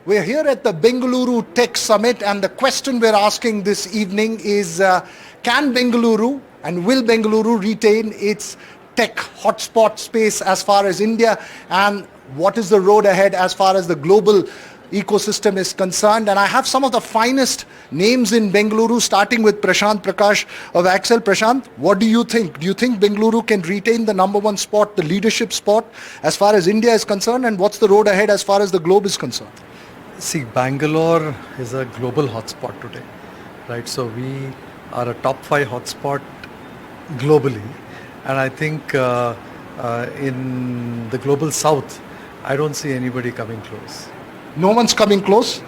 We're here at the Bengaluru Tech Summit, and the question we're asking this evening is, can Bengaluru and will Bengaluru retain its tech hotspot space as far as India, and what is the road ahead as far as the global ecosystem is concerned? And I have some of the finest names in Bengaluru, starting with Prashant Prakash of Axel. Prashant, what do you think? Do you think Bengaluru can retain the number one spot, the leadership spot, as far as India is concerned, and what's the road ahead as far as the globe is concerned? See, Bangalore is a global hotspot today, right? So we are a top 5 hotspot globally, and I think in the global south, I don't see anybody coming close. No one's coming close?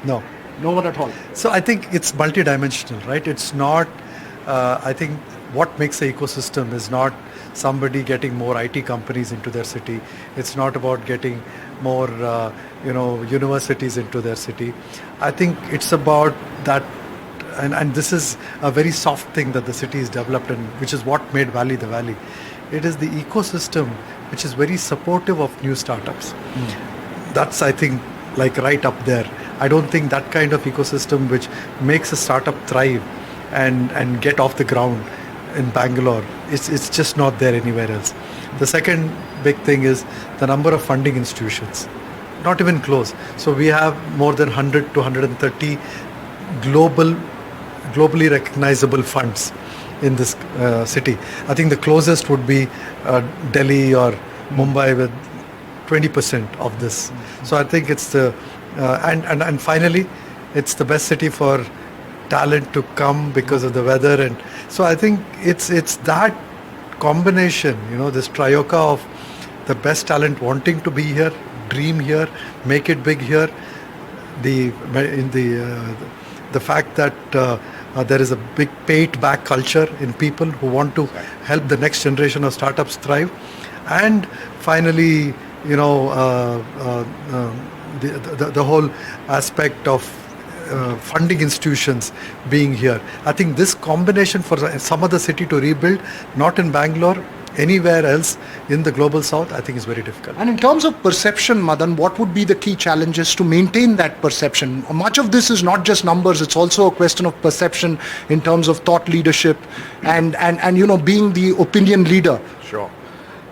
No. No one at all? So I think it's multidimensional, right? It's not, I think what makes the ecosystem is not somebody getting more IT companies into their city. It's not about getting more, universities into their city. I think it's about that, and this is a very soft thing that the city is developed, and which is what made Valley the Valley. It is the ecosystem which is very supportive of new startups. That's, I think, like right up there. I don't think that kind of ecosystem which makes a startup thrive and get off the ground in Bangalore, it's just not there anywhere else. The second big thing is the number of funding institutions. Not even close. So we have more than 100 to 130 globally recognizable funds in this city. I think the closest would be Delhi or Mumbai with 20% of this. So I think it's the and finally, it's the best city for talent to come because of the weather, and so I think it's that combination, this trioca of the best talent wanting to be here, dream here, make it big here, the fact that there is a big pay it back culture in people who want to help the next generation of startups thrive, and finally, the whole aspect of funding institutions being here. I think this combination for some other city to rebuild, not in Bangalore, anywhere else in the global south, I think is very difficult. And in terms of perception, Madan, what would be the key challenges to maintain that perception? Much of this is not just numbers, it's also a question of perception in terms of thought leadership and being the opinion leader. Sure.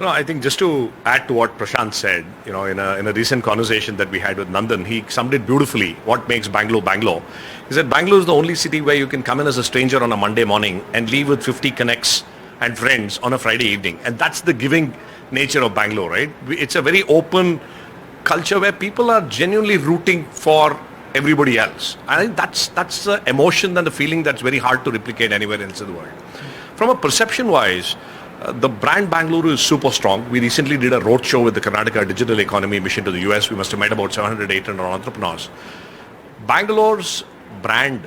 No, I think just to add to what Prashant said, in a recent conversation that we had with Nandan, he summed it beautifully. What makes Bangalore Bangalore? He said Bangalore is the only city where you can come in as a stranger on a Monday morning and leave with 50 connects and friends on a Friday evening. And that's the giving nature of Bangalore, right? It's a very open culture where people are genuinely rooting for everybody else. I think that's the emotion and the feeling that's very hard to replicate anywhere else in the world. From a perception-wise, the brand Bengaluru is super strong. We recently did a roadshow with the Karnataka Digital Economy Mission to the US. We must have met about 700, 800 entrepreneurs. Bangalore's brand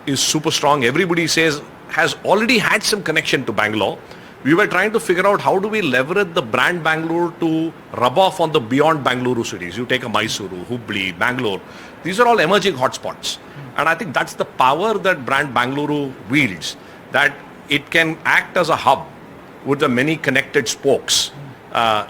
is super strong. Everybody has already had some connection to Bangalore. We were trying to figure out how do we leverage the brand Bangalore to rub off on the beyond Bengaluru cities. You take a Mysuru, Hubli, Bangalore. These are all emerging hotspots. And I think that's the power that brand Bengaluru wields, that it can act as a hub with the many connected spokes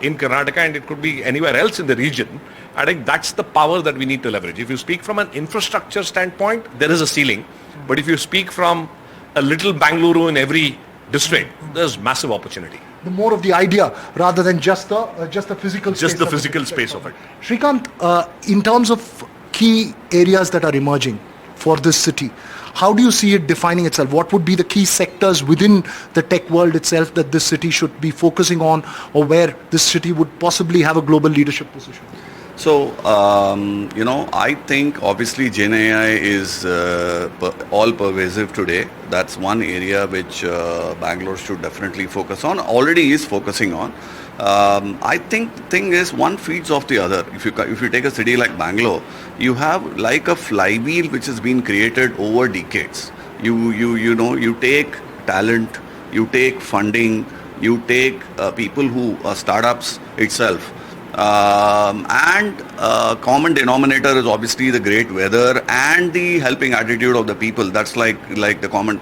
in Karnataka, and it could be anywhere else in the region. I think that's the power that we need to leverage. If you speak from an infrastructure standpoint, there is a ceiling. But if you speak from a little Bengaluru in every district, there's massive opportunity. The more of the idea rather than just the physical space. Just the physical space of it. Srikanth, in terms of key areas that are emerging for this city, how do you see it defining itself? What would be the key sectors within the tech world itself that this city should be focusing on, or where this city would possibly have a global leadership position? So, I think obviously Gen AI is all pervasive today. That's one area which Bangalore should definitely focus on, already is focusing on. I think the thing is one feeds off the other. If you take a city like Bangalore, you have like a flywheel which has been created over decades. You take talent, you take funding, you take people who are startups itself. And common denominator is obviously the great weather and the helping attitude of the people. That's like the common.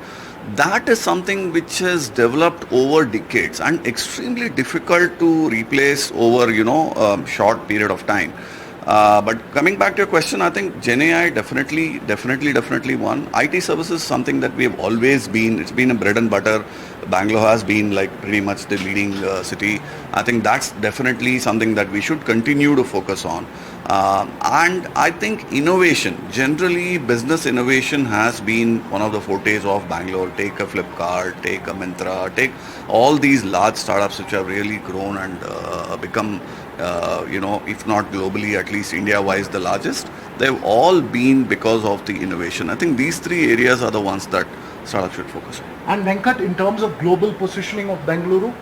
That is something which has developed over decades and extremely difficult to replace over short period of time. But coming back to your question, I think GenAI definitely one. IT services is something that we have always been. It's been a bread and butter. Bangalore has been like pretty much the leading city. I think that's definitely something that we should continue to focus on. And I think innovation, generally business innovation has been one of the fortes of Bangalore. Take a Flipkart, take a Myntra, take all these large startups which have really grown and become, if not globally, at least India-wise the largest. They've all been because of the innovation. I think these three areas are the ones that startups should focus on. And Venkat, in terms of global positioning of Bengaluru,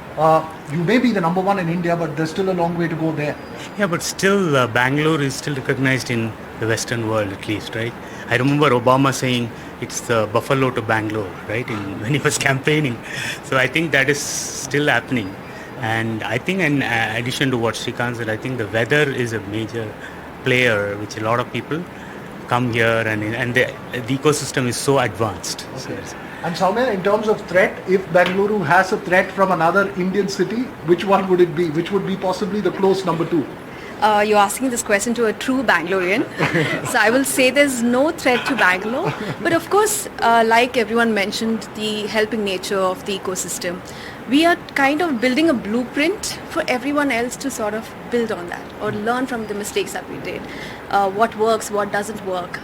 you may be the number one in India, but there's still a long way to go there. Yeah, but still Bangalore is still recognized in the Western world at least, right? I remember Obama saying it's the Buffalo to Bangalore, right, when he was campaigning. So I think that is still happening. And I think in addition to what Srikanth said, I think the weather is a major player, which a lot of people come here and the ecosystem is so advanced. Okay. And Soumya, in terms of threat, if Bengaluru has a threat from another Indian city, which one would it be? Which would be possibly the close number two? You're asking this question to a true Bangalorean. So I will say there's no threat to Bangalore. But of course, like everyone mentioned, the helping nature of the ecosystem. We are kind of building a blueprint for everyone else to sort of build on that or learn from the mistakes that we did. What works, what doesn't work.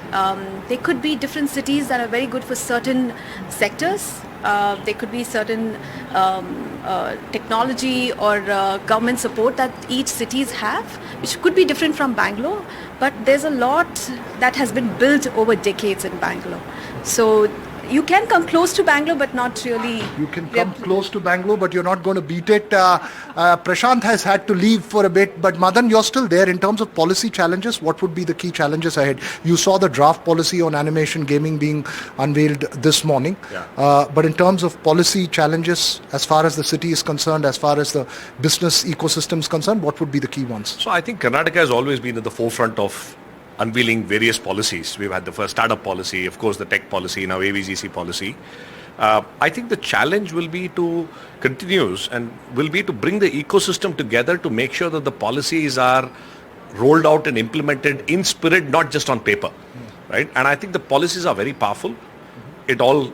There could be different cities that are very good for certain sectors. There could be certain technology or government support that each cities have, which could be different from Bangalore. But there's a lot that has been built over decades in Bangalore. So you can come close to Bangalore, but not really. You can come close to Bangalore, but you're not going to beat it. Prashant has had to leave for a bit, but Madan, you're still there. In terms of policy challenges, what would be the key challenges ahead? You saw the draft policy on animation gaming being unveiled this morning. Yeah. But in terms of policy challenges, as far as the city is concerned, as far as the business ecosystem is concerned, what would be the key ones? So I think Karnataka has always been at the forefront of unveiling various policies. We've had the first startup policy, of course the tech policy, now AVGC policy. I think the challenge will be to bring the ecosystem together to make sure that the policies are rolled out and implemented in spirit, not just on paper, right? And I think the policies are very powerful. It all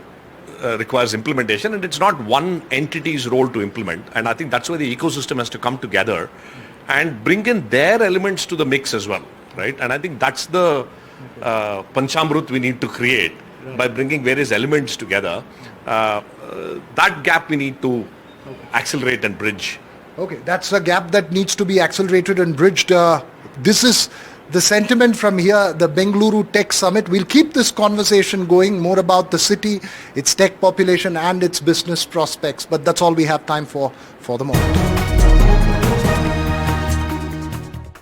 requires implementation, and it's not one entity's role to implement. And I think that's where the ecosystem has to come together and bring in their elements to the mix as well. Right, and I think that's the Panchamrut we need to create by bringing various elements together. That gap we need to accelerate and bridge. Okay, that's a gap that needs to be accelerated and bridged. This is the sentiment from here, the Bengaluru Tech Summit. We'll keep this conversation going, more about the city, its tech population and its business prospects. But that's all we have time for the moment.